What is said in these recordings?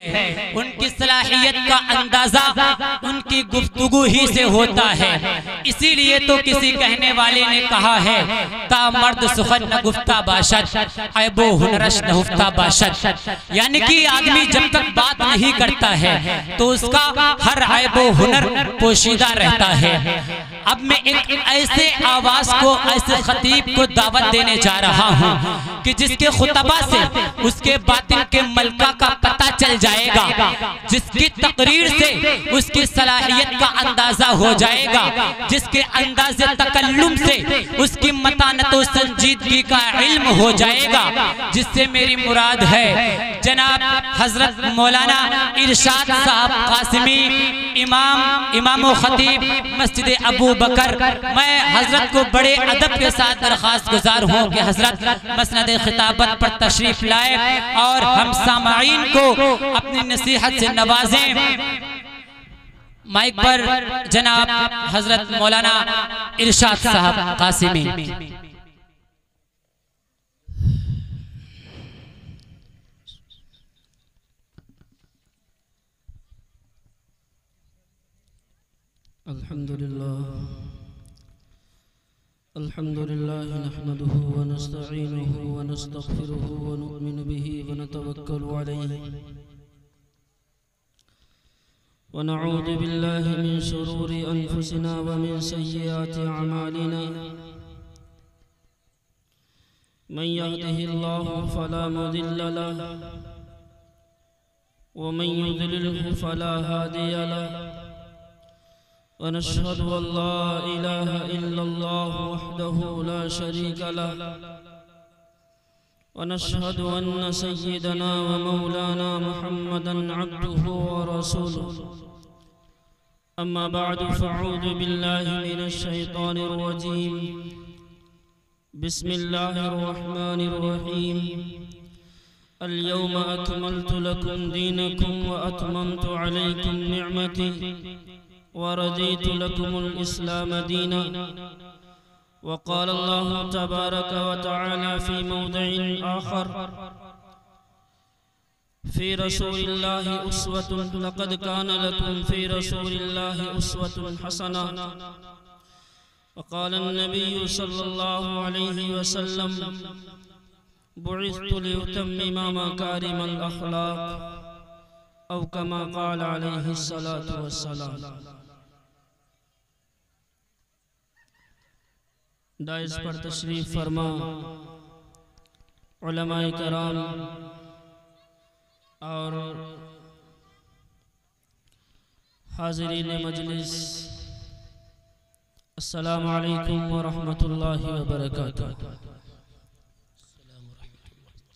उनकी सलाहियत का अंदाजा उनकी गुफ्तगू ही से होता है। इसीलिए तो किसी कहने वाले ने कहा है ता मर्द सुखन न गुफ्ता बाशद ऐबो हुनरश न हुफ्ता बाशद, यानी कि आदमी जब तक बात नहीं करता है तो उसका हर ऐबो हुनर पोशीदा रहता है। अब मैं एक ऐसे आवाज को, ऐसे खतीब को दावत देने जा रहा हूँ कि जिसके खुतबा से उसके बातिन के मलका का पता चल जाएगा, जिसकी तकरीर से उसकी सलाहियत का अंदाजा हो जाएगा, जिसके अंदाजे तकल्लुम से उसकी मतानत और संजीदगी का इल्म हो जाएगा, जिससे मेरी मुराद है जनाब हजरत मौलाना इरशाद साहब कासिमी, इमाम खतीब मस्जिद अबू बकर। मैं हजरत को बड़े अदब के साथ दरख्वास्त गुजार हूँ कि हजरत मसनद खिताबत पर तशरीफ लाए और हम सामाईन को अपनी नसीहत से नवाजें। माइक पर जनाब हजरत मौलाना इरशाद साहब कासिमी। अल्हम्दुलिल्लाह नहमदुहु व नस्तईनुहु व नस्तगफिरुहु व नु'मिनु बिही व नतवक्कलु अलैहि व नऊज़ु बिल्लाहि मिन शुरूरि अनफुसिना व मिन सय्यिआति अमालिना। मन यहदिहिल्लाहु फला मुदिल्ल लहु व मन युद्लिल्हु फला हादिय लहु। वनश्हदु अल्ला इलाहा इल्लल्लाह वहदहु ला शरीका लहु वनश्हदु अन्न सय्यिदना व मौलाना मुहम्मदन अब्दुहु व रसूलुहु। अम्मा बअदु फअऊज़ु बिल्लाहि मिनश शैतानिर रजीम। बिस्मिल्लाहिर रहमानिर रहीम। अल-यौमा अकमलतु लकुम दीनकुम व अतममतु अलैकुम निअमती वरदीतु लकुमुल इस्लाम दीना। वक़ाल अल्लाहु तबारक व तआला फ़ी मौदिइन आख़र फ़ी रसूलिल्लाहि उस्वतुन लक़द कान लकुम फ़ी रसूलिल्लाहि उस्वतुन हसना। वक़ाल अन्नबिय्यु सल्लल्लाहु अलैहि वसल्लम बुइस्तु लिउतम्मिमा मकारिमल अख़लाक़ औ कमा क़ाल अलैहि सलातु वस्सलाम। दाइस पर तशरीफ फरमा उलमाए कराम और हाज़िरीन मजलिस, अस्सलामु अलैकुम व रहमतुल्लाहि व बरकातुहू।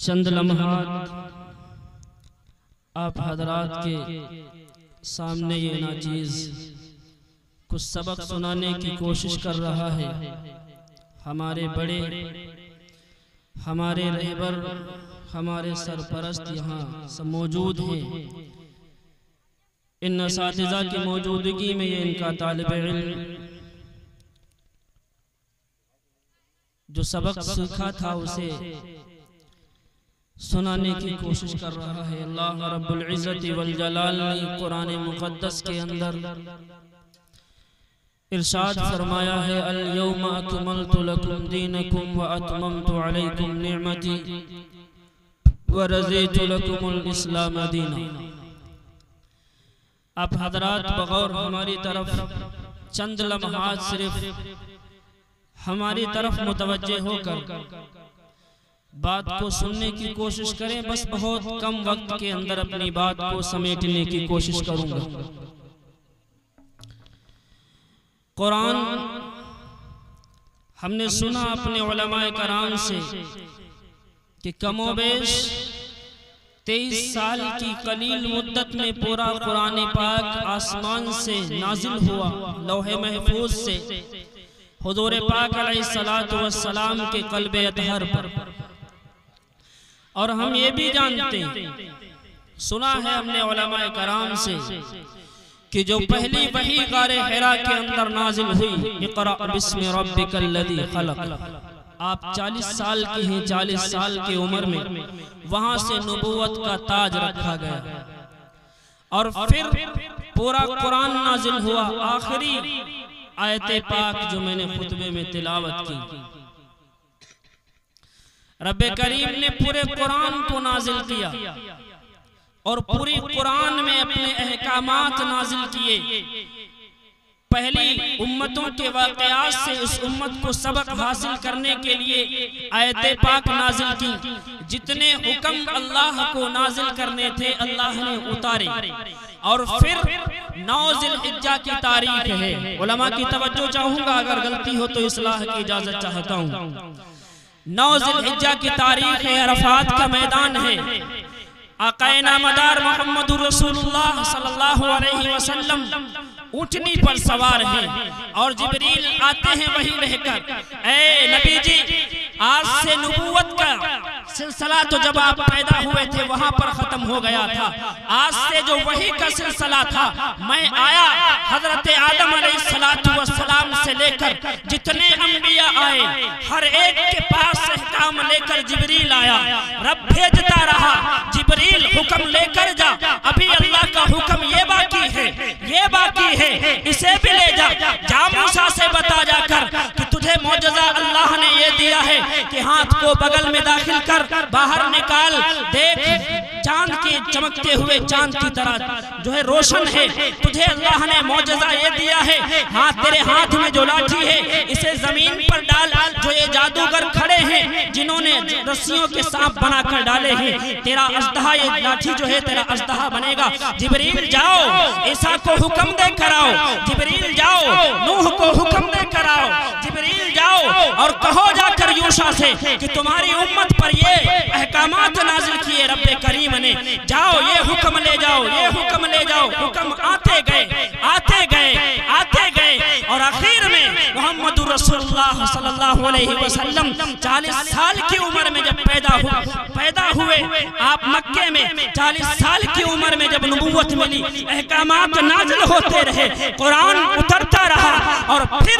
चंद लम्हात आप हजरात के सामने ये नाचीज कुछ सबक सुनाने की कोशिश कर रहा है। हमारे बड़े, हमारे रहबर, हमारे सरपरस्त यहाँ सब मौजूद हैं। इन असातिज़ा की मौजूदगी में ये इनका तालिब इल्म जो सबक सीखा था उसे सुनाने की कोशिश कर रहा है। अल्लाह रब्बुल इज़्ज़ति वल जलाल ने कुरान मुक़द्दस के अंदर इरशाद फरमाया है, अल यौमा अकमलतु लकुम दीनकुम व अतममतु अलैकुम निअमती व रज़ीतु लकुमुल इस्लाम दीना। आप हजरात बगौर हमारी तरफ चंद लम्हात सिर्फ हमारी तरफ मुतवज्जे होकर बात को सुनने की कोशिश करें। बस बहुत कम वक्त के अंदर अपनी बात को समेटने की कोशिश करूंगा। कुरान हमने सुना अपने उलमाए कराम से कि कमोबेश 23 साल की कलील मुद्दत में पूरा कुरान पाक आसमान से नाजिल हुआ, लौहे महफूज से हुजूर पाक अलैहिस्सलातु वस्सलाम के क़ल्बे अतहर पर। और हम ये भी जानते हैं, सुना है हमने उलमाए कराम से कि जो पहली वही गारे हिरा के अंदर नाजिल हुई, इक़रा बिस्मि रब्बिकल लज़ी खलक़, आप 40 साल की हैं, 40 साल की उम्र में वहां से नबूवत का ताज रखा गया। और फिर पूरा कुरान नाजिल हुआ। आखिरी आयत पाक जो मैंने खुतबे में तिलावत की, रब्बे करीम ने पूरे कुरान को नाजिल किया और पूरी कुरान में अपने अहकामात नाजिल किए। पहली उम्मतों के वाक़यात से इस उम्मत को सबक हासिल करने के लिए आयत पाक नाजिल की। जितने हुक्म अल्लाह को नाजिल करने थे अल्लाह ने उतारे। और फिर 9 ज़िलहिज्जा की तारीख है। उलमा की तवज्जो चाहूंगा, अगर गलती हो तो इस्लाह की इजाजत चाहता हूँ। 9 ज़िलहिज्जा की तारीख है, अरफात का मैदान है। आक़ाए नामदार मोहम्मद रसूलुल्लाह सल्लल्लाहु अलैहि वसल्लम ऊँटनी पर सवार हैं और जिब्रील आते हैं वही रहकर, ऐ नबी जी आज से नबूवत का सिलसिला तो जब आप पैदा हुए थे वहां पर खत्म हो गया था। आज से जो वही का सिलसिला था, मैं आया हजरत आदम अलैहिस्सलातु वस्सलाम से लेकर जितने अंबिया आए हर एक के पास अहकाम लेकर जिब्रील आया। रब भेजता रहा, जिब्रील हुक्म लेकर जा, अभी अल्लाह का हुक्म ये बाकी है, ये बाकी है, इसे भी ले जा मूसा से बता जाकर कि तुझे मौजज़ा अल्लाह ने ये दिया है कि हाथ को बगल में दाखिल कर, बाहर निकाल, देख चांद के चमकते हुए चांद की तरह जो है रोशन है, तुझे अल्लाह ने मौजज़ा ये दिया है। हाथ तेरे हाथ में जो लाठी है इसे जमीन पर डाल, जो ये जादूगर खड़े हैं जिन्होंने रस्सियों के सांप बनाकर डाले हैं, तेरा अजदहा ये लाठी जो है तेरा अजदहा बनेगा। जिब्रील जाओ ईसा को हुक्म दे कर आओ, जिब्रील जाओ नूह को हुक्म दे कर आओ, जिब्रील जाओ और कहो जाकर यूशा से कि तुम्हारी उम्मत पर ये अहकामात नाजिल किए रब्बे करीम ने, जाओ ये हुक्म ले जाओ, ये हुक्म ले जाओ। हुक्म आते गए आते गए आते गए और आखिर में मोहम्मद रसूलुल्लाह सल्लल्लाहु अलैहि वसल्लम 40 साल की उम्र में जब पैदा हुए आप मक्के में, 40 साल की उम्र में जब नबूवत मिली, अहकामात नाजिल होते रहे, कुरान उतरता रहा और फिर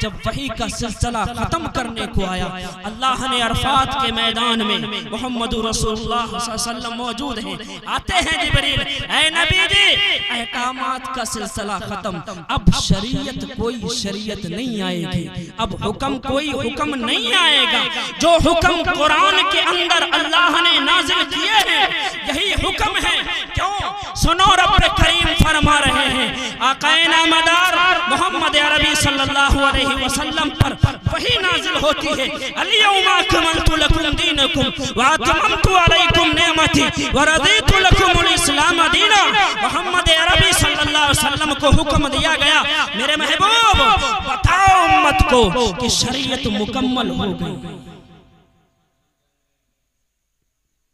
जब वही का सिलसिला खत्म करने को आया, अल्लाह ने अरफात के मैदान में मोहम्मद रसूलुल्लाह सल्लल्लाहु अलैहि वसल्लम मौजूद हैं। आते हैं जिब्रील, ऐ नबी जी अहकामात का सिलसिला खत्म, अब शरीयत कोई शरीयत नहीं आएगी, अब हुक्म कोई हुक्म नहीं आएगा। जो हुक्म कुरान के अंदर अल्लाह ने नाजिल किए हैं यही हुक्म है। क्यों? सुनो रब करीम फरमा रहे हैं, आक़ाए नामदार मोहम्मद अरबी सल्लल्लाहु अलैहि वसल्लम पर वही नाजिल होती है। अल-यौमा अकमलतु लकुम दीनकुम व अतममतु अलैकुम निअमती व रदीतु लकुमुल इस्लाम दीना। मोहम्मद अरबी सल्लल्लाहु अलैहि वसल्लम को हुक्म दिया गया, मेरे महबूब बताओ उम्मत को कि शरीयत मुकम्मल हो गई।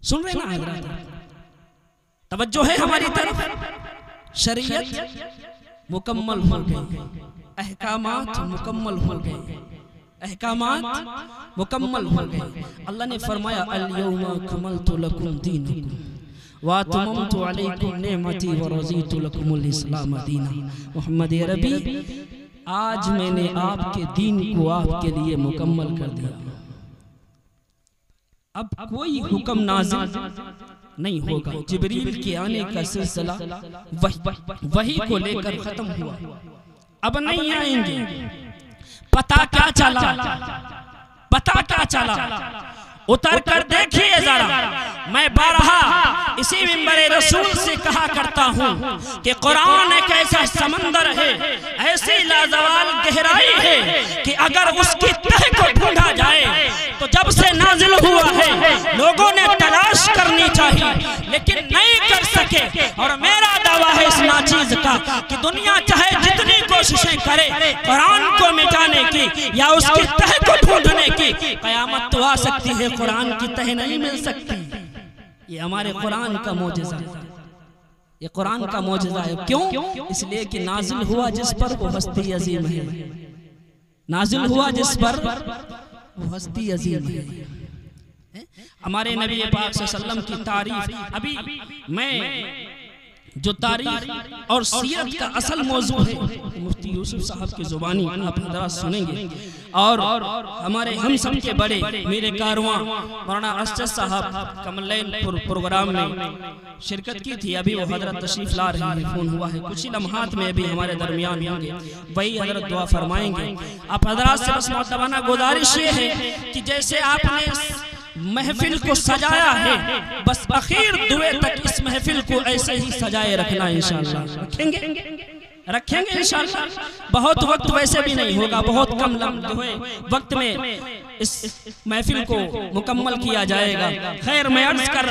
सुन रहे ना हज़रात, तवज्जो है हमारी तरफ, शरीयत मुकम्मल हो गई, अहकामात मुकम्मल हो गए, अहकामात मुकम्मल हो गए। अल्लाह ने फरमाया अल-यौमा अकमलतु लकुम दीनकुम व अतममतु अलैकुम निअमती व रज़ीतु लकुमुल इस्लाम दीना। मोहम्मद अरबी आज मैंने आपके दीन को आपके लिए मुकम्मल कर दिया। अब कोई हुक्म नाज़िल नहीं होगा। जिब्रील के आने का सिलसिला वही को लेकर खत्म हुआ, अब नहीं आएंगे। पता क्या चला, पता क्या चला, उतर कर देखिए जरा। मैं बारहा इसी मिंबरे रसूल से कहा करता हूँ कि कुरान एक ऐसा समंदर है, ऐसी लाजवाल गहराई है कि अगर उसकी तह को ढूंढा जाए तो जब से नाजिल हुआ है लोगों ने तलाश करनी चाहिए लेकिन नहीं कर सके। और मेरा दावा है इस नाचीज का कि दुनिया चाहे जितनी कोशिशें करे कुरान को मिटाने की या उसकी तह को ढूंढने की, कयामत तो आ सकती है, कुरान की तह नहीं मिल सकती। ये हमारे कुरान का मौजज़ा है, ये कुरान का मौजज़ा है। क्यों? इसलिए कि नाजिल हुआ जिस पर वो हस्ती अजीम है, नाजिल हुआ जिस पर वो हस्ती अजीम है। हमारे नबी पाक सल्लल्लाहु अलैहि वसल्लम की तारीफ, अभी मैं जो तारीख और सीरत का असल मौजू है मुफ्ती यूसुफ साहब की जुबानी आप हज़रात सुनेंगे। और हमारे हम सब के बड़े मेरे कारवां मौलाना अरशद साहब कमलैनपुर प्रोग्राम में शिरकत की थी। अभी वो हजरत तशरीफ ला रहे हैं, फोन हुआ है, कुछ ही लम्हात में अभी हमारे दरमियान होंगे, वही हजरत दुआ फरमाएंगे। आप हजरात से बस मुतवाना गुजारिश ये है कि जैसे आपने महफिल को सजाया है, बस आखिर दुए तक इस महफिल को ऐसे ही सजाए रखना इंशाअल्लाह। रखेंगे इंशाअल्लाह। बहुत वक्त वैसे भी नहीं होगा, बहुत कम वक्त में इस महफिल को मुकम्मल किया जाएगा। खैर मैं अर्ज कर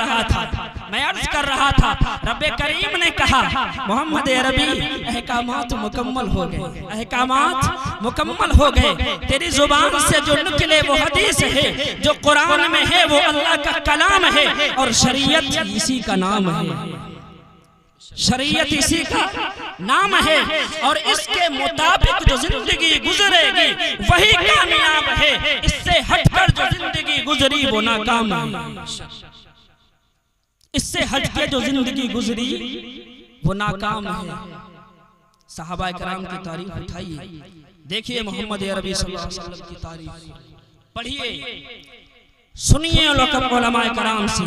रहा था रब्बे करीम ने कहा मोहम्मद अरबी अहकामात मुकम्मल हो गए, अहकामात मुकम्मल हो गए। तेरी जुबान से जो निकले वो हदीस है, जो कुरान में है वो अल्लाह का कलाम है, और शरीयत इसी का नाम है, शरीयत इसी का नाम है, और इसके मुताबिक जो जिंदगी गुजरेगी वही कामयाब है। इससे हटकर जो जिंदगी गुजरी वो नाकाम है, इससे हटकर जो जिंदगी गुजरी वो नाकाम है। सहाबा किराम की तारीफ उठाइए, देखिए मोहम्मद अरबी सल्लल्लाहु अलैहि वसल्लम की तारीफ पढ़िए, सुनिए उलमाए कराम से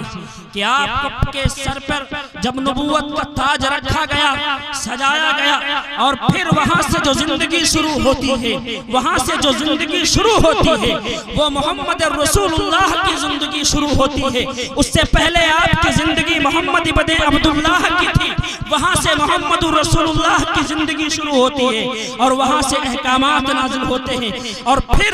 कि आपके सर पर जब नबूवत का ताज रखा गया, सजाया गया, और फिर वहां से जो जिंदगी शुरू होती है, वहां से जो जिंदगी शुरू होती है वो मोहम्मद रसूलुल्लाह की जिंदगी शुरू होती है। उससे पहले आपकी जिंदगी मोहम्मद इब्ने अब्दुल्लाह की थी, वहां से मोहम्मद रसूलुल्लाह की जिंदगी शुरू होती है, और वहां से अहकामात नाजिल होते हैं। और फिर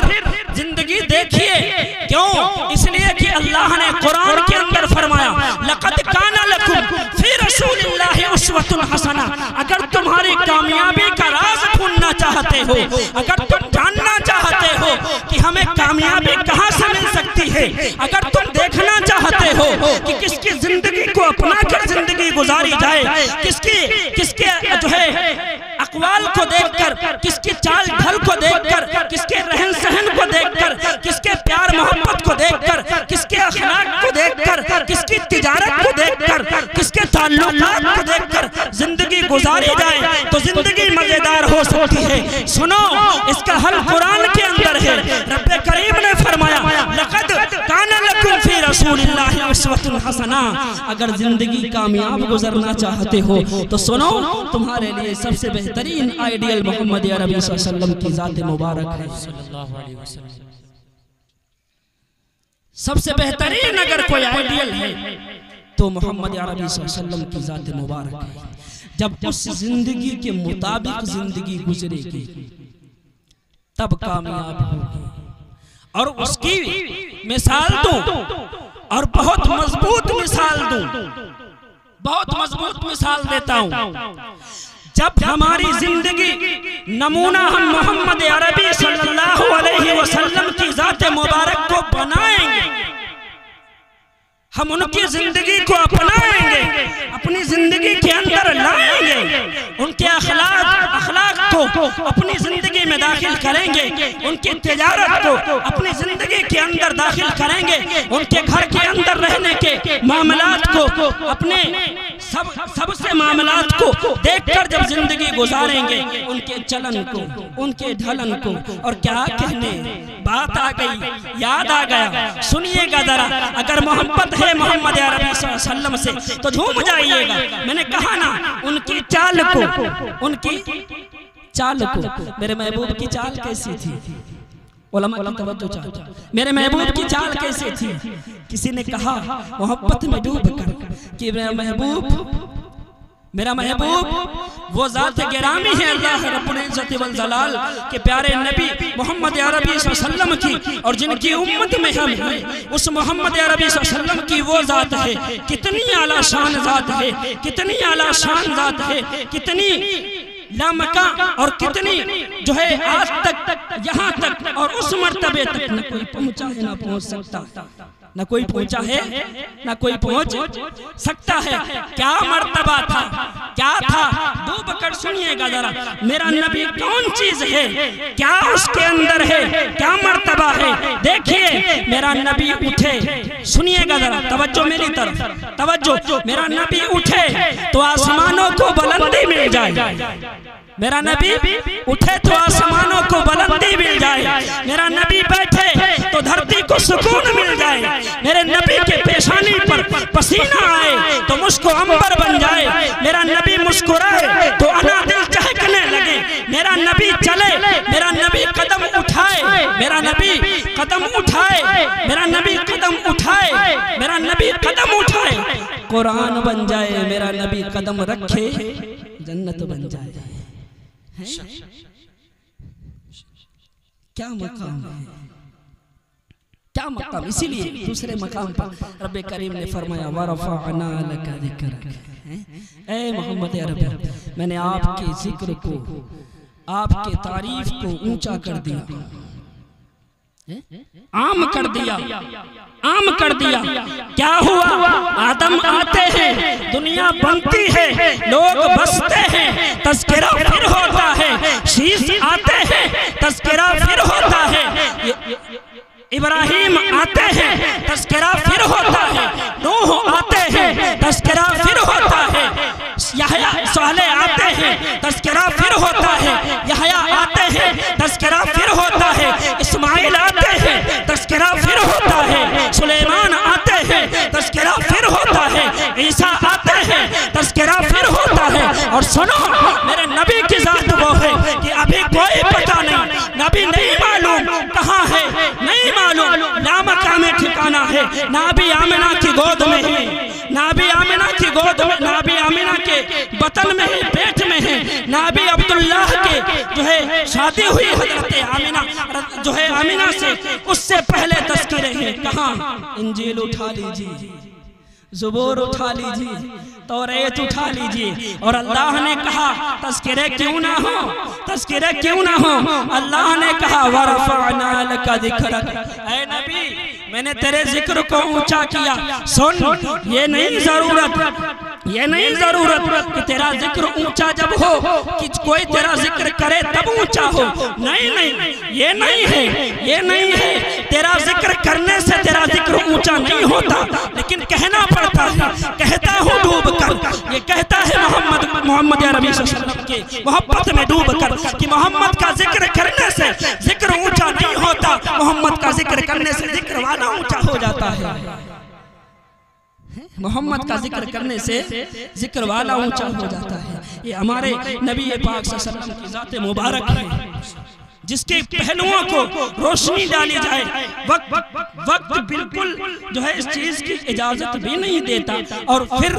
जिंदगी देखिए, क्यों? इसलिए कि अल्लाह ने कुरान के अंदर फरमाया लक़द काना लकुम फी रसूलिल्लाहि उस्वतुन हसना। अगर तुम्हारी कामयाबी का राज ढूंढना चाहते हो, अगर तुम जानना चाहते हो कि हमें कामयाबी कहां से मिल सकती है, अगर तुम देखना चाहते हो कि किसकी जिंदगी को अपना कर जिंदगी गुजारी जाए, किसके जो है अक़वाल को देखकर, किसकी चाल ढल को देखकर, किसके रहन सहन को देखकर, किसके प्यार मोहब्बत को देखकर, किसके अखलाक को देखकर, किसकी तिजारत को देखकर, किसके ताल्लुकात को देखकर जिंदगी गुजारी जाए तो जिंदगी मजेदार हो सकती है। सुनो, इसका हल कुरान के अंदर है। रब्बे करीम ने फरमाया लक़द काना लकुम फी रसूलिल्लाहि उस्वतुन हसना। अगर जिंदगी कामयाब गुजरना चाहते हो तो सुनो, तुम्हारे लिए सबसे बेहतरीन आइडियल मोहम्मद अरबी सल्लल्लाहु अलैहि वसल्लम की जात मुबारक है, सल्लल्लाहु अलैहि वसल्लम। सबसे बेहतरीन अगर कोई आइडियल है तो मोहम्मद अरबी सल्लल्लाहु अलैहि वसल्लम की जात मुबारक है। जब उस जिंदगी के मुताबिक जिंदगी गुजरेगी तब कामयाब होगी। और उसकी मिसाल दूं, और बहुत मजबूत मिसाल दूं, बहुत मजबूत मिसाल देता हूं। जब हमारी जिंदगी नमूना हम मोहम्मद अरबी सल्लल्लाहु अलैहि वसल्लम की जात मुबारक को बनाएंगे, हम उनकी जिंदगी को अपनाएंगे, अपनी जिंदगी के अंदर लाएंगे, उनके अखलाक को अपनी जिंदगी में दाखिल करेंगे, उनकी तिजारत को अपनी जिंदगी के अंदर दाखिल करेंगे, उनके घर के अंदर रहने के मामलात को, अपने सबसे मामलात को देखकर जब जिंदगी गुजारेंगे, उनके चलन को, उनके ढलन को, और क्या कहने, बात आ गई, याद आ गया। सुनिएगा जरा, अगर मोहब्बत है मोहम्मद अरबी सल्लल्लाहु अलैहि वसल्लम से तो झूम जाइएगा। मैंने कहा ना, उनकी चाल को, उनकी चाल को, मेरे महबूब की चाल कैसी थी? उलमा की तवज्जो चाहता, मेरे महबूब की चाल कैसी थी? किसी ने कहा मोहब्बत में डूब कर कि मेरा महबूब वो जात गिरामी है अल्लाह रब्बुल इज्जत वल जलाल के प्यारे नबी मोहम्मद अरबी सल्लल्लाहु अलैहि वसल्लम की, और जिनकी उम्मत में हम हैं, उस मोहम्मद अरबी सल्लल्लाहु अलैहि वसल्लम की वो जात है, कितनी आला शान जात है, कितनी आला शान जात है, कितनी लामका, और कितनी जो है आज तक, यहाँ तक और उस मर्तबे तक न कोई पहुंचा है, न पहुंच सकता, न कोई पहुंचा है, न कोई पहुंच सकता है। क्या मर्तबा था, क्या था? दो बकर सुनिएगा जरा, मेरा नबी कौन चीज है, क्या उसके अंदर है, क्या मर्तबा है? देखिए मेरा नबी उठे, सुनिएगा जरा, तवज्जो मेरी तरफ, तवज्जो। मेरा नबी उठे तो आसमानों को बुलंदी मिल जाए, मेरा नबी उठे तो आसमानों को बुलंदी मिल जाए, मेरा नबी बैठे तो धरती को सुकून मिल जाए, मेरे नबी के पेशानी पर पसीना आए तो मुझको अंबर बन जाए, मेरा नबी मुस्कुराए तो अनादिल चहकने लगे, मेरा नबी चले, मेरा नबी कदम उठाए, मेरा नबी कदम उठाए, मेरा नबी कदम उठाए, मेरा नबी कदम उठाए, कुरान बन जाए, मेरा नबी कदम रखे जन्नत बन जाए। क्या मकाम है, क्या मकाम। इसीलिए दूसरे मकाम पर रब्बे करीम ने फरमाया वरफ़अना लका ज़िक्रक, ऐ मोहम्मद अरबी मैंने आपके जिक्र को, आपके तारीफ को ऊंचा कर दिया, आम कर दिया, आम कर दिया। क्या हुआ, आदम आते हैं, दुनिया बनती है, लोग बसते हैं, तज़किरा फिर होता है, शीश आते हैं, तज़किरा फिर होता है, इब्राहिम आते हैं, तज़किरा फिर होता है, नूह आते हैं, तज़किरा फिर होता है, यहया सालेह आते हैं, तज़किरा फिर होता है, यहया आते हैं, तज़किरा फिर होता है, इस्माइल आते हैं, तज़किरा फिर होता है, सुलेमान आते हैं, तज़किरा फिर होता है, ईसा आते हैं, तज़किरा फिर होता है। और सुनो, मेरे नबी की जात वो है कि अभी कोई पता नहीं, नबी नहीं मालूम कहाँ है, नहीं मालूम, ना मकाम ठिकाना है, ना भी आमिना की गोद में है, ना भी आमिना की गोद में, ना भी आमिना के बतन में है, पेट में है, ना भी अब्दुल्लाह के जो है शादी हुई हजरत आमिना जो है आमिना से, उससे पहले तज़किरे हैं। कहाँ, इंजील उठा लीजिए, ज़ुबूर उठा लीजिए, तौरात उठा लीजिए, और अल्लाह ने कहा तज़किरे क्यों ना हो, तज़किरे क्यों ना हो, अल्लाह ने कहा वरफ़अना लका ज़िक्रक, ऐ नबी मैंने तेरे जिक्र को ऊंचा किया। सुन, ये नहीं जरूरत, ये नहीं जरूरत कि तेरा जिक्र ऊंचा जब हो कि कोई तेरा जिक्र करे तब ऊंचा हो, नहीं नहीं, ये नहीं है, ये नहीं है। तेरा जिक्र करने से तेरा जिक्र ऊंचा नहीं होता, लेकिन कहना पड़ता है, कहता हूँ डूब कर, ये कहता है मोहम्मद अरबी सल्लल्लाहु अलैहि वसल्लम के मोहब्बत में डूब कर कि मोहम्मद का जिक्र करने से जिक्र ऊंचा नहीं होता, मोहम्मद का जिक्र करने से जिक्र वाला ऊंचा हो जाता है। मोहम्मद का जिक्र करने से जिक्र वाला ऊंचा हो जाता है। ये हमारे नबी पाक सल्लल्लाहु अलैहि वसल्लम की ज़ात मुबारक है, जिसके पहलुओं को रोशनी डाली जाए। वक्त बिल्कुल जो है इस चीज की इजाजत भी नहीं देता, और फिर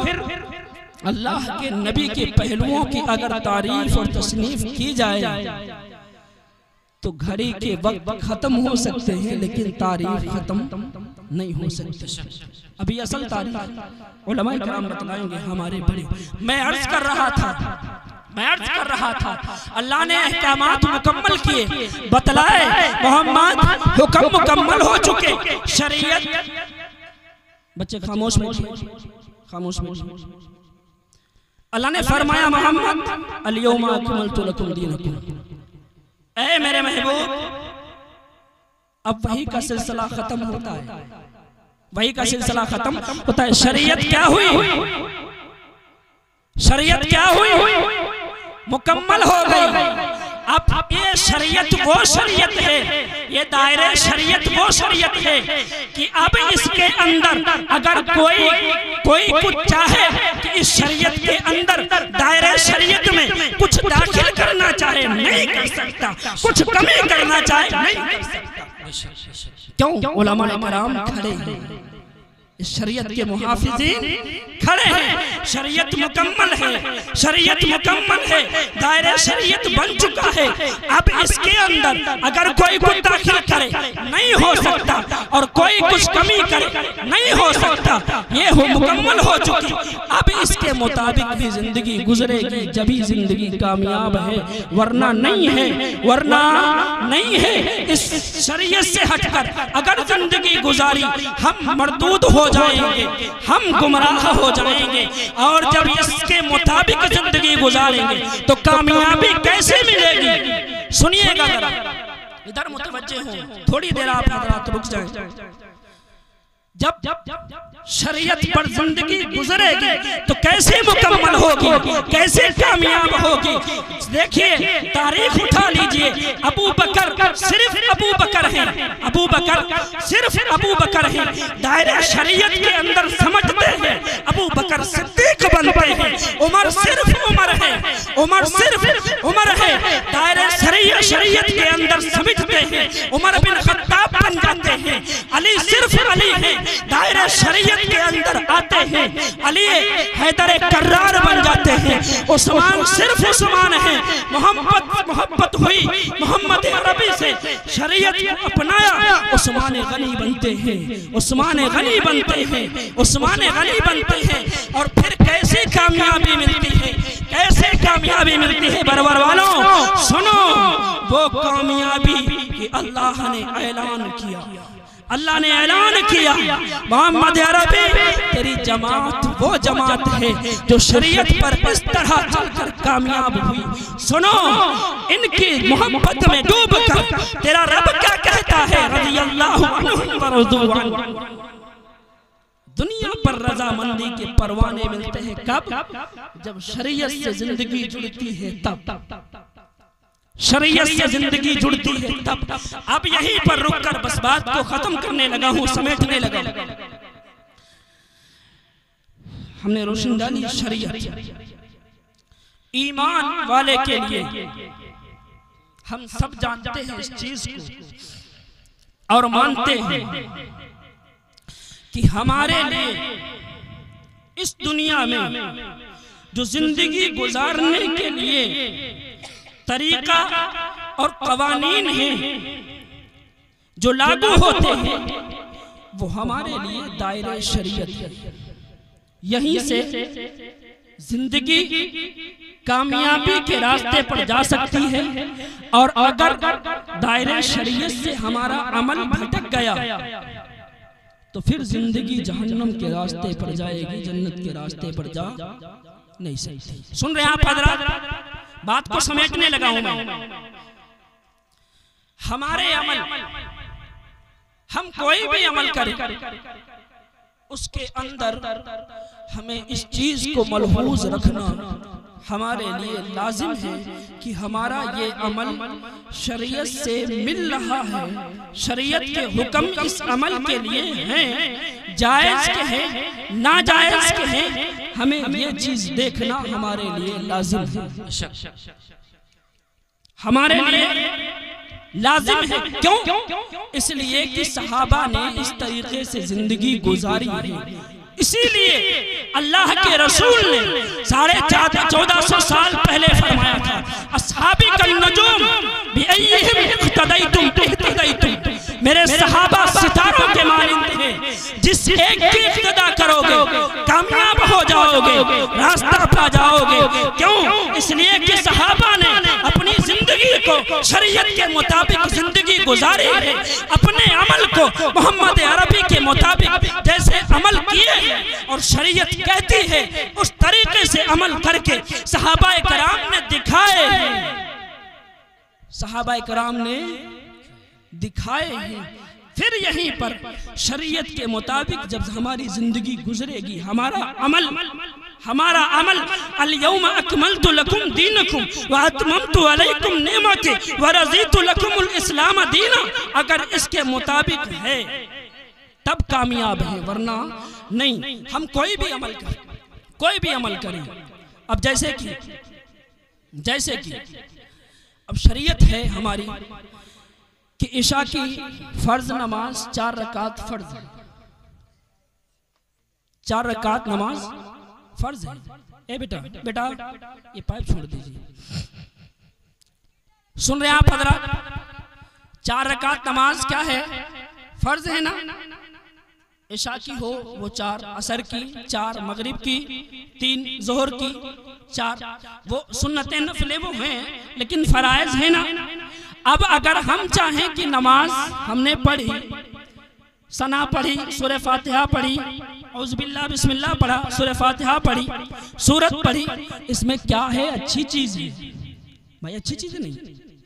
अल्लाह के नबी के पहलुओं की अगर तारीफ और तसनीफ की जाए तो घड़ी के वक्त खत्म हो सकते हैं, लेकिन तारीफ खत्म नहीं हो सकती। अभी असल तारीफ उलमाए किराम बतलाएंगे हमारे बड़े। मैं अर्ज कर रहा था, अल्लाह ने अहकामात मुकम्मल किए, बतलाए, मोहम्मद हुक्म मुकम्मल हो चुके, शरीयत। बच्चे खामोश बैठिए, खामोश बैठिए। अल्लाह ने फरमाया मोहम्मद अल-यौमा अकमलतु लकुम दीनकुम, ऐ मेरे महबूब अब वही का सिलसिला खत्म होता है, वही का सिलसिला खत्म होता है। शरीयत क्या हुई, शरीयत क्या हुई, मुकम्मल हो गई। अब ये शरीयत वो शरीयत है, ये दायरे शरीयत वो शरीयत है कि अब इसके अंदर अगर कोई कुछ चाहे कि इस शरीयत के अंदर दायरे शरीयत में कुछ दाखिल करना चाहे नहीं कर सकता, कुछ कमी करना चाहे नहीं कर सकता। क्यों? उलमाए किराम खड़े हैं, शरीयत के मुहाफिजीन खड़े हैं, शरीयत मुकम्मल है, शरीयत मुकम्मल है, दायरा शरीयत बन चुका है। अब इसके अंदर अगर कोई कुछ दाखिल करे नहीं हो सकता, और कोई कुछ कमी करे नहीं हो सकता, ये हो मुकम्मल हो चुकी। अब इसके मुताबिक भी जिंदगी गुजरेगी, जब ही जिंदगी कामयाब है, वरना नहीं है, वरना नहीं है। इस शरीयत से हटकर अगर जिंदगी गुजारी हम मरदूद हो जाएंगे, हम गुमराह हो जाएंगे, और जब इसके मुताबिक जिंदगी गुजारेंगे तो कामयाबी कैसे मिलेगी? सुनिएगा जरा, इधर मुतवज्जे हो, थोड़ी देर आप हजरात रुक जाएं। जब शरीयत पर जिंदगी गुजरेगी तो कैसे मुकम्मल होगी, कैसे कामयाब होगी। देखिए तारीख उठा लीजिए, अबू बकर सिर्फ अबू बकर है, अबू बकर सिर्फ अबू बकर है, दायरे शरीयत के अंदर समझते हैं अबू बकर सिद्दीक बनते हैं। उमर सिर्फ उमर है, उमर सिर्फ उमर है, दायरे शरीयत के अंदर समझते हैं उमर बिन खत्ताब बन जाते हैं। अली सिर्फ अली है, दायरे शरीयत के अंदर आते हैं, अली हैदर कर्रार बन जाते हैं। उस्मान सिर्फ उस्मान है, मोहब्बत हुई मोहम्मद अरबी से, शरीयत को अपनाया, उस्मान गनी बनते हैं, उस्मान गनी बनते हैं, उस्मान गनी बनते हैं। और फिर कैसे कामयाबी मिलती है, कैसे कामयाबी मिलती है बरबर वालों, सुनो वो कामयाबी कि अल्लाह ने ऐलान किया, अल्लाह ने ऐलान किया मोहम्मद अरबी तेरी जमात वो जमात है जो शरीयत पर इस तरह चलकर कामयाब हुई। सुनो इनकी मोहब्बत में डूबकर तेरा रब क्या कहता है, रज़ियल्लाहु अन्हुम व रज़ू अन्हु। दुनिया पर रजामंदी के परवाने मिलते हैं कब, जब शरीयत से जिंदगी जुड़ती है तब, शरीयत से जिंदगी जुड़ती है तब। अब यहीं पर रुककर बस बात को खत्म करने लगा हूं, समेटने लगा। हमने रोशन डाली शरीयत ईमान वाले के लिए, हम सब जानते हैं इस चीज को और मानते हैं कि हमारे लिए इस दुनिया में जो जिंदगी गुजारने के लिए तरीका और कवानीन हैं जो लागू होते हैं वो हमारे लिए दायरे शरीयत है। यहीं से जिंदगी कामयाबी के रास्ते पर जा सकती है। और अगर दायरे शरीयत से हमारा अमल भटक गया तो फिर जिंदगी जहन्नम के रास्ते पर जाएगी, जन्नत के रास्ते पर जा नहीं सकती। सुन रहे हैं आप हज़रात, बात को समेटने लगा हूं मैं। हमारे अमल, हम कोई भी अमल करें उसके अंदर हमें इस चीज को मलहूज रखना हमारे लिए लाजिम है कि हमारा ये अमल शरीयत से मिल रहा है, शरीयत के हुक्म इस अमल के लिए हैं, जायज के हैं, नाजायज के हैं, हमें ये चीज देखना हमारे लिए लाजिम है, हमारे लिए लाजिम है। क्यों? इसलिए कि सहाबा ने इस तरीके से जिंदगी गुजारी है। इसीलिए अल्लाह के रसूल ने 1450 साल पहले फरमाया था, अस्हाबी कल नजूम बिअय्यिहिम इक्तदैतुम इक्तदैतुम, मेरे सहाबा सितारों के मानंद हैं, जिस एक की इक्तदा करोगे कामयाब हो जाओगे, रास्ता पा जाओगे। क्यों? इसलिए कि सहाबा ने अपनी जिंदगी को शरीयत के मुताबिक जिंदगी गुजारी है, अपने अमल को मोहम्मद अरबी के मुताबिक जैसे अमल किए और शरीयत कहती है उस तरीके से अमल करके सहाबाए कराम ने दिखाए हैं, सहाबाए कराम ने दिखाए हैं। फिर यहीं पर शरीयत के मुताबिक जब हमारी जिंदगी गुजरेगी, हमारा अमल अल-यौम अकमलतु लकुम दीनकुम व अतममतु अलैकुम निअमती व रज़ीतु लकुमुल इस्लाम दीना, अगर इसके मुताबिक है तब कामयाब है, वरना नहीं। हम कोई भी अमल करें, अब जैसे कि अब शरीयत है हमारी कि इशा की फर्ज नमाज 4 रकात फर्ज है, 4 रकात नमाज फर्ज है। ए बेटा ये पाइप छोड़ दीजिए। सुन रहे हैं आप हज़रात, 4 रकात नमाज क्या है? फर्ज है ना। इशा की हो वो 4, असर की 4, मगरिब की 3, जोहर की 4, वो सुन्नतें नफिले वो हैं लेकिन फराइज है ना। अब अगर हम चाहें कि नमाज हमने पढ़ी, सना पढ़ी, सूरह फातिहा पढ़ी, औज़ुबिल्लाह बिस्मिल्लाह पढ़ा, सूरह फातिहा पढ़ी, सूरत पढ़ी, इसमें क्या है? अच्छी चीज है भाई, अच्छी चीज नहीं।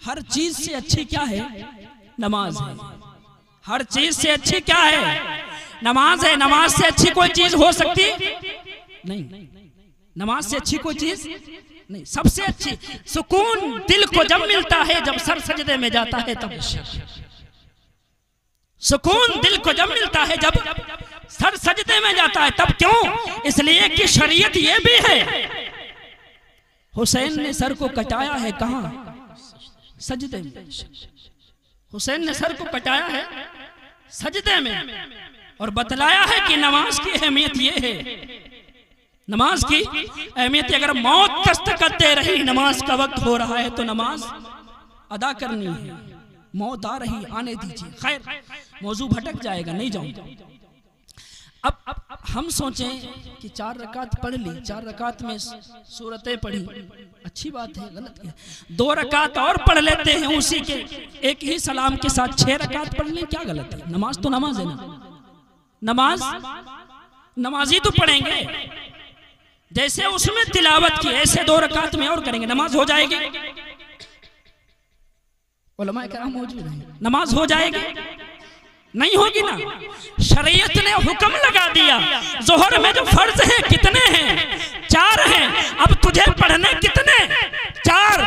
हर चीज से अच्छी क्या है? नमाज है। हर चीज से अच्छी क्या है? नमाज है, नमाज से अच्छी कोई चीज हो सकती नहीं, नमाज से अच्छी कोई चीज नहीं। सबसे अच्छी सुकून दिल को जब मिलता है जब सर सजदे में जाता है, तब सुकून दिल को जब मिलता है जब सर सजदे में जाता है। तब क्यों? इसलिए कि शरीयत ये भी है, हुसैन ने सर को कटाया है कहां? सजदे में। हुसैन ने सर को कटाया है सजदे में, और बतलाया है कि नमाज की अहमियत ये है, नमाज की अहमियत। अगर मौत दस्तक दे रही, नमाज का वक्त हो रहा है, तो नमाज अदा करनी है। मौत आ रही, आने दीजिए। खैर, मौजू भटक जाएगा, नहीं जाऊंगा। अब हम सोचें कि 4 रकात पढ़ ली, 4 रकात में सूरतें पढ़ी, अच्छी बात है, गलत है। 2 रकात और पढ़ लेते हैं उसी के एक ही सलाम के साथ, 6 रकात पढ़ लें, क्या गलत है? नमाज तो नमाज है ना, नमाजी तो पढ़ेंगे। जैसे उसमें तिलावत की, ऐसे 2 रकात में और करेंगे, नमाज हो जाएगी। उलमाए कराम मौजूद हैं, नमाज हो जाएगी? नहीं होगी ना। शरीयत ने हुक्म लगा दिया, जोहर में जो फर्ज है कितने हैं? 4 हैं। अब तुझे पढ़ने कितने? 4,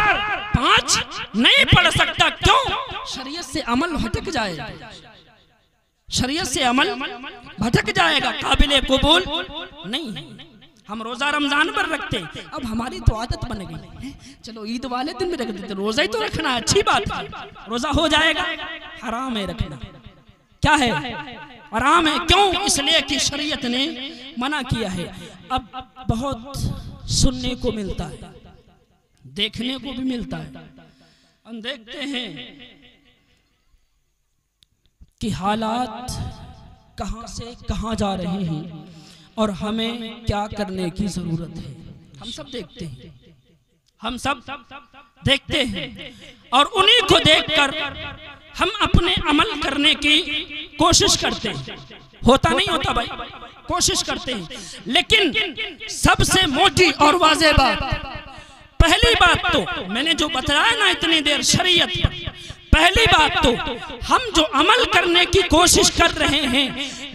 5 नहीं पढ़ सकता। क्यों? शरीयत से अमल भटक जाएगा, शरीयत से अमल भटक जाएगा, काबिल कबूल नहीं है। हम रोजा रमजान पर रखते, अब हमारी तो आदत बन गई है, चलो ईद वाले दिन भी रख देते, रोजा ही तो रखना, अच्छी बात है। रोजा हो जाएगा, हराम है रखना। क्या है? हराम है। क्यों? इसलिए कि शरीयत ने मना किया है। अब बहुत सुनने को मिलता है, देखने को भी मिलता है। हम देखते हैं कि हालात कहां से कहां जा रहे हैं और हमें क्या करने की जरूरत है। हम सब देखते हैं, हम सब देखते हैं, और उन्हीं को देखकर हम अपने अमल करने की कोशिश करते हैं। होता नहीं होता भाई, कोशिश करते हैं। लेकिन सबसे मोटी और वाज़ेह बात, पहली बात तो मैंने जो बताया ना इतनी देर शरीयत पर, पहली बात तो हम जो अमल करने की कोशिश कर रहे हैं,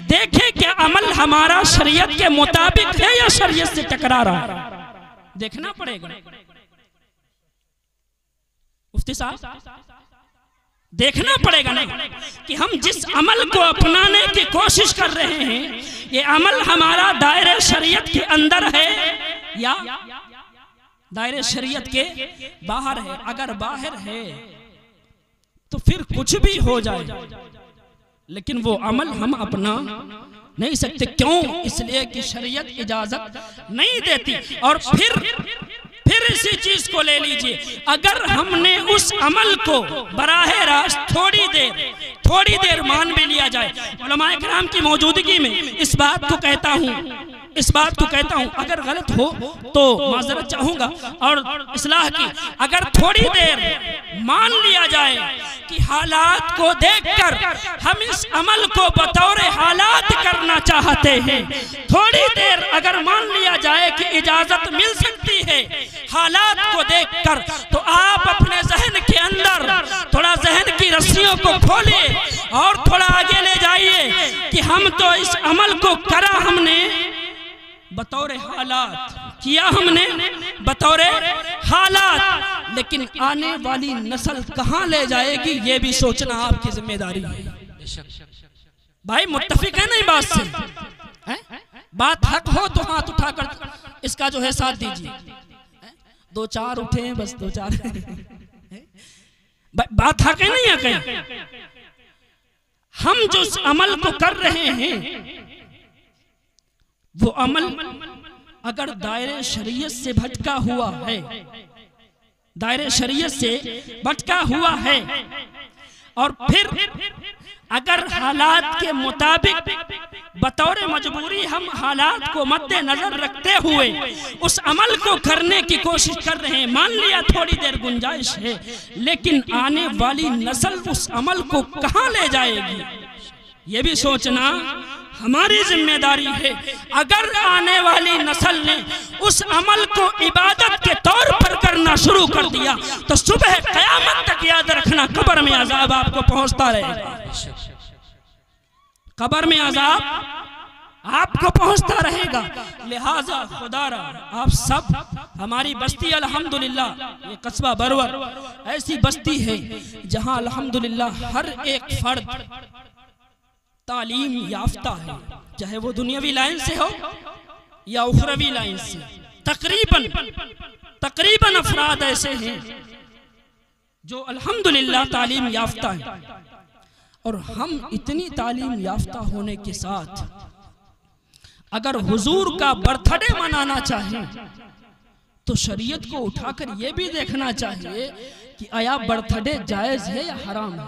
देखें क्या अमल हमारा शरीयत के मुताबिक है या शरीयत से टकरा रहा है, देखना पड़ेगा। मुफ्ती साहब, देखना पड़ेगा ना कि हम जिस अमल को अपनाने की कोशिश कर रहे हैं, ये अमल हमारा दायरे शरीयत के अंदर है या दायरे शरीयत के बाहर है। अगर बाहर है तो फिर कुछ भी हो जाए, लेकिन वो अमल हम अपना नहीं सकते। क्यों? इसलिए कि शरीयत इजाजत नहीं देती। और फिर इसी चीज को ले लीजिए, अगर हमने उस अमल को बराह रास्त थोड़ी देर मान भी लिया जाए, उलमाए किराम की मौजूदगी में इस बात को कहता हूँ, अगर गलत हो तो माजरत चाहूंगा और इस्लाह की। अगर थोड़ी देर मान लिया जाए कि हालात को देखकर हम इस अमल को बतौर हालात करना चाहते हैं, थोड़ी देर अगर मान लिया जाए कि इजाजत मिल सकती है हालात को देखकर, तो आप अपने जहन के अंदर थोड़ा जहन की रस्सियों को खोलिए और थोड़ा आगे ले जाइए कि हम तो इस अमल को करा, हमने बतौर हालात किया, हमने बतौर हालात, लेकिन आने वाली नस्ल कहां ले जाएगी ये भी सोचना आपकी जिम्मेदारी है। भाई मुत्तफिक है नहीं बात से? बात हक हो तो हाथ उठाकर इसका जो है साथ दीजिए। 2-4 उठे हैं बस, 2-4 बात हक है नहीं है कहीं? हम जो अमल को कर रहे हैं वो अमल अगर दायरे शरीयत से भटका हुआ है, दायरे शरीयत से भटका हुआ है, और फिर अगर हालात के मुताबिक बतौर मजबूरी हम हालात को मद्देनजर रखते हुए उस अमल को करने की कोशिश कर रहे हैं, मान लिया थोड़ी देर गुंजाइश है, लेकिन आने वाली नस्ल उस अमल को कहां ले जाएगी ये भी सोचना हमारी जिम्मेदारी है। अगर आने वाली नस्ल ने उस अमल को इबादत के तौर पर करना शुरू कर दिया तो सुबह क़यामत तक याद रखना कब्र में अज़ाब आपको पहुंचता रहेगा। कब्र में अजाब आपको पहुंचता रहेगा। लिहाजा खुदारा आप सब, हमारी बस्ती अल्हम्दुलिल्लाह, ये कस्बा बरवर ऐसी बस्ती है जहां अल्हम्दुलिल्लाह हर एक फर्द तालीम याफ्ता है, चाहे वो दुनियावी लाइन से हो या उखरवी लाइन से। तकरीबन अफराद ऐसे हैं जो अल्हम्दुलिल्लाह तालीम याफ्ता है। और हम इतनी तालीम याफ्ता होने के साथ अगर हुजूर का बर्थडे मनाना चाहें तो शरीयत को उठाकर यह भी देखना चाहिए कि आया बर्थडे जायज है या हराम है।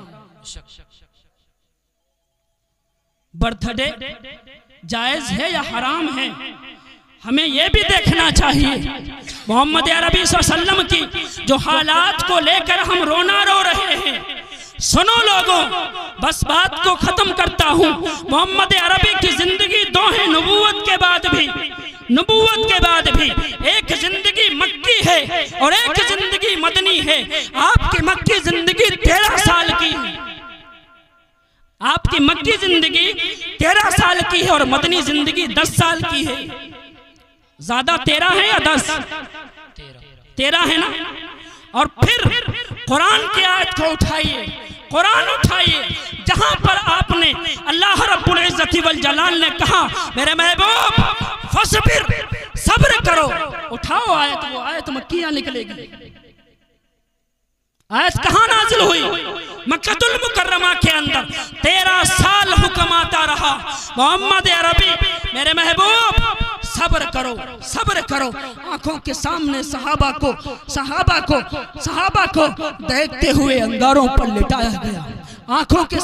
बर्थडे जायज है या हराम है, हमें यह भी देखना चाहिए। मोहम्मद अरबी सल्लल्लाहु अलैहि वसल्लम की जो हालात को लेकर हम रोना रो रहे हैं, सुनो लोगों, बस बात को खत्म करता हूँ। मोहम्मद अरबी की जिंदगी दो है, नबूवत के बाद भी एक जिंदगी मक्की है और एक जिंदगी मदनी है। आपकी मक्की जिंदगी 13 साल की है, आपकी मक्की जिंदगी 13 साल की है और मदनी जिंदगी 10 साल की है। ज्यादा 13 है या 10? 13 है ना। और फिर कुरान की आयत को उठाइए, कुरान उठाइए, जहां पर आपने अल्लाह रब्बुल इज्जति वल जलाल ने कहा मेरे महबूब फसबिर, सब्र करो। उठाओ आयत, वो आयत मक्किया निकलेगी। आयत कहां नाजिल हुई? मक्कतुल मुकर्रमा के अंदर 13 साल हुक्म आता रहा, मोहम्मद अरबी मेरे महबूब सब्र करो, सब्र करो। आंखों के सामने सहाबा को देखते हुए अंगारों पर लिटाया गया। आंखों के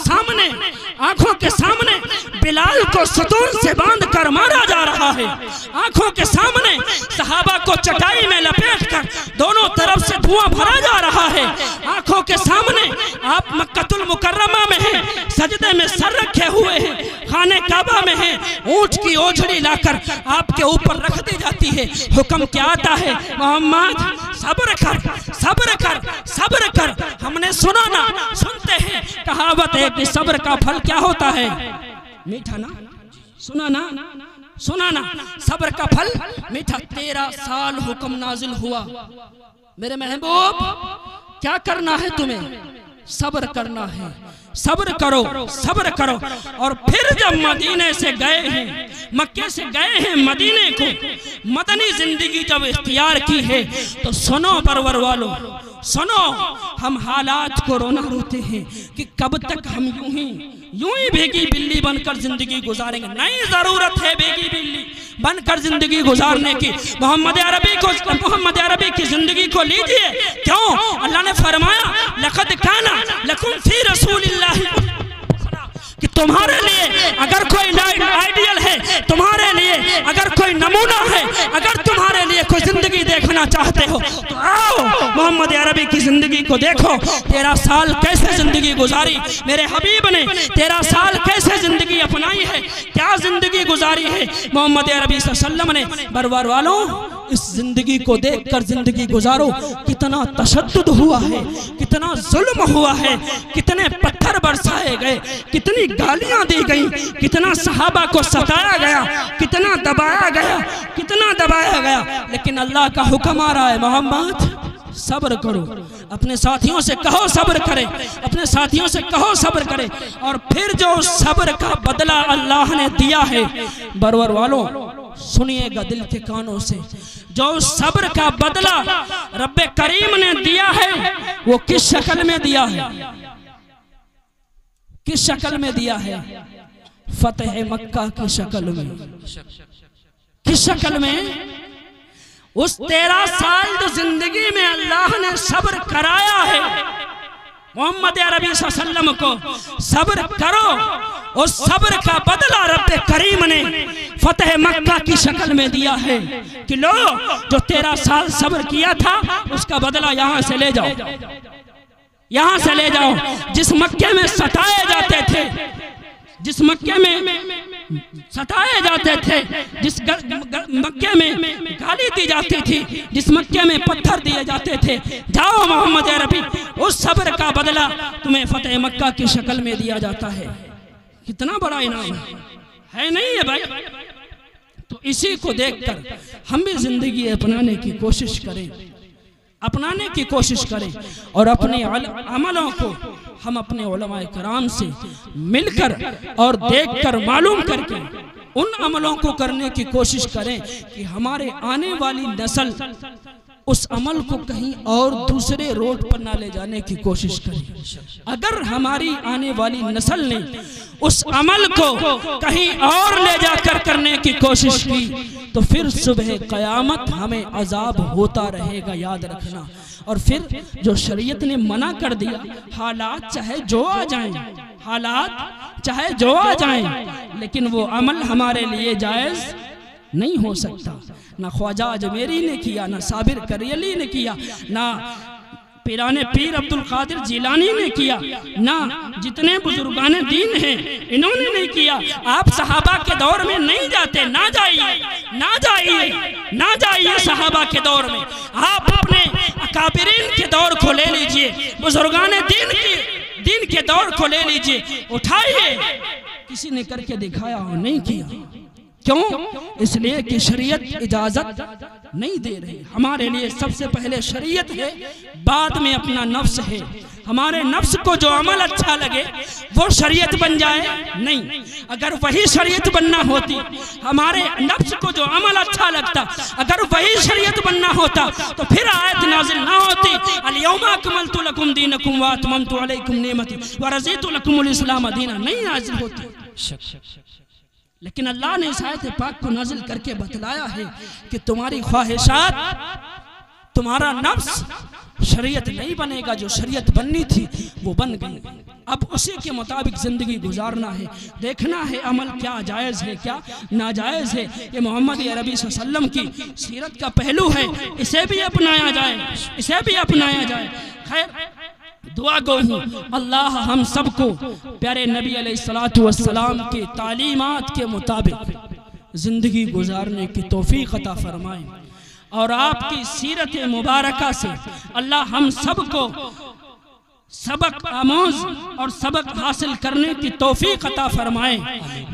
सामने बिलाल को सतून से बांधकर मारा जा रहा है। आंखों के सामने सहाबा को चटाई में लपेटकर दोनों तरफ से धुआं भरा जा रहा है। आंखों के सामने आप मक्कतुल मुकर्रमा में हैं, सजदे में सर रखे हुए हैं, खाने काबा में हैं, ऊंट की ओझड़ी लाकर आपके ऊपर रख दी जाती है। हुक्म क्या आता है? मोहम्मद सब्र कर, सब्र कर, सब्र कर। हमने सुना ना, सुनते हैं, कहावत है कि सब्र का फल क्या होता है? मीठा ना। सुना ना, सब्र का फल मीठा। 13 साल हुक्म नाजिल हुआ, मेरे महबूब क्या करना है तुम्हें? सब्र करना है, सब्र करो, सब्र करो। और फिर जब मदीने से गए हैं, मक्के से गए हैं मदीने को, मदनी जिंदगी जब इख्तियार की है, तो सुनो परवर वालों, सुनो, हम हालात को रोना रोते हैं कि कब तक हम यूं ही भीगी बिल्ली बनकर जिंदगी गुजारेंगे। नहीं, जरूरत है भीगी बिल्ली बनकर जिंदगी गुजारने की। मोहम्मद अरबी की जिंदगी को लीजिए। क्यों? अल्लाह ने फरमाया लक़द काना लकुम फी रसूलिल्लाहि, कि तुम्हारे लिए अगर कोई आइडियल है, तुम्हारे लिए अगर कोई नमूना है, अगर तुम्हारे लिए कोई जिंदगी देखना चाहते हो तो आओ मोहम्मद अरबी की जिंदगी को देखो। 13 साल कैसे जिंदगी गुजारी मेरे हबीब ने, 13 साल कैसे जिंदगी अपनाई है, क्या जिंदगी गुजारी है मोहम्मद अरबी सल्लल्लाहु अलैहि वसल्लम ने। बरवार वालों, इस जिंदगी को देखकर जिंदगी गुजारो। कितना तशद्दुद हुआ है, कितना जुल्म हुआ है, कितने पत्थर बरसाए गए, कितनी गालियां दी गई, कितना सहाबा को सताया गया, कितना दबाया गया, लेकिन अल्लाह का हुक्म आ रहा है, मोहम्मद सब्र करो। अपने साथियों से कहो सब्र करें, अपने साथियों से कहो सब्र करें। और फिर जो सब्र का बदला अल्लाह ने दिया है, बरवर वालों सुनिएगा दिल के कानों से, जो सब्र का बदला रब्बे करीम ने दिया है वो किस शक्ल में दिया है? किस शक्ल में दिया है? फतेह मक्का की शक्ल में। किस शक्ल में? उस 13 साल जो जिंदगी में अल्लाह ने सब्र कराया है मोहम्मद अरबी सल्लल्लाहु अलैहि वसल्लम को, सब्र करो। उस सब्र का बदला रब्बे करीम ने फतेह मक्का की शक्ल में दिया है कि लो, जो 13 साल सब्र किया था उसका बदला यहाँ से ले जाओ, यहाँ से ले जाओ। जिस मक्के में सताए जाते थे, जिस मक्के में सताए जाते थे, जिस मक्के में गाली दी जाती थी, जिस मक्के में पत्थर दिए जाते थे, जाओ मोहम्मद अरबी, उस सब्र का बदला तुम्हें फतेह मक्का की शक्ल में दिया जाता है। कितना बड़ा इनाम है नहीं है भाई? तो इसी को देखकर हम भी जिंदगी अपनाने की कोशिश करें, अपनाने की कोशिश करें और अपने अमलों को हम अपने उलमाए कराम से मिलकर और देखकर मालूम करके उन अमलों को करने की कोशिश करें कि हमारे आने वाली नस्ल उस अमल को कहीं और दूसरे रोड पर ना ले जाने की कोशिश करें। अगर हमारी आने वाली नस्ल ने उस अमल को कहीं और ले जाकर करने की कोशिश की तो फिर सुबह क़यामत हमें अजाब होता रहेगा, याद रखना। और फिर जो शरीयत ने मना कर दिया, हालात चाहे जो आ जाएं, हालात चाहे जो आ जाएं, लेकिन वो अमल हमारे लिए जायज़ नहीं हो सकता। ना ख्वाजा अजमेरी ने किया, ना साबिर करेली ने किया, ना पीराने पीर अब्दुल कादिर जिलानी ने किया, ना जितने बुजुर्गाने दीन हैं इन्होंने नहीं किया। आप सहाबा के दौर में नहीं जाते, ना जाइए, ना जाइए, ना जाइए सहाबा के दौर में। आप अपने अकाबिरीन के दौर को ले लीजिए, बुजुर्गाने दीन के दौर को ले लीजिए, उठाइए। किसी ने करके दिखाया हो, नहीं किया। क्यों? इसलिए कि शरीयत इजाजत नहीं दे रही। हमारे लिए सबसे पहले शरीयत है, बाद में अपना नफ्स है। हमारे नफ्स को जो अमल अच्छा लगे वो शरीयत बन जाए नहीं। अगर वही शरीयत बनना होती, हमारे नफ्स को जो अमल अच्छा लगता अगर वही शरीयत बनना होता तो फिर आयत नाजिल ना होती, अल-यौमा अकमलतु लकुम दीनकुम व अतममतु अलैकुम निअमती व रज़ीतु लकुमुल इस्लाम दीना, नहीं नाजिल होती। लेकिन अल्लाह ने इस आयत पाक को नाजिल करके बतलाया है कि तुम्हारी ख्वाहिशात, तुम्हारा नफ्स शरीयत नहीं बनेगा। जो शरीयत बननी थी वो बन गई। अब उसी के मुताबिक जिंदगी गुजारना है, देखना है अमल क्या जायज़ है क्या नाजायज़ है। ये मोहम्मद अरबी सल्लल्लाहु अलैहि वसल्लम की सीरत का पहलू है, इसे भी अपनाया जाए, इसे भी अपनाया जाए। खैर, दुआ गो हूँ अल्लाह हम सबको प्यारे नबी अलैहिस्सलातु वस्सलाम की तालीमात के मुताबिक ज़िंदगी गुजारने की तौफीक अता फरमाए और आपकी सीरत मुबारका से अल्लाह हम सबको सबक आमोज और सबक हासिल करने की तौफीक अता फरमाए।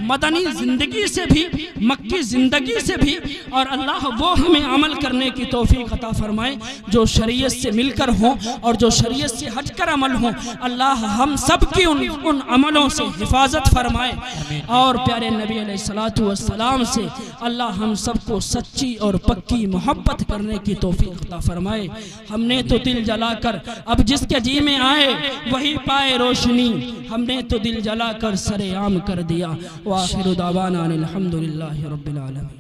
मदनी ज़िंदगी से भी, मक्की ज़िंदगी से भी, और अल्लाह वो हमें अमल करने की तौफीक अता फरमाए जो शरीयत से मिलकर हों और जो शरीयत से हटकर अमल हों। अल्लाह हम सब की उन अमलों से हिफाजत फरमाए और प्यारे नबी अलैहिस्सलातु वस्सलाम से अल्लाह हम सबको सच्ची और पक्की मोहब्बत करने की तौफीक अता फरमाए। हमने तो दिल जलाकर अब जिसके जी में आए वही पाए रोशनी, हमने तो दिल जलाकर सरेआम कर दिया। व आखिरु दावाना अनिल हम्दुलिल्लाहि रब्बिल आलमीन।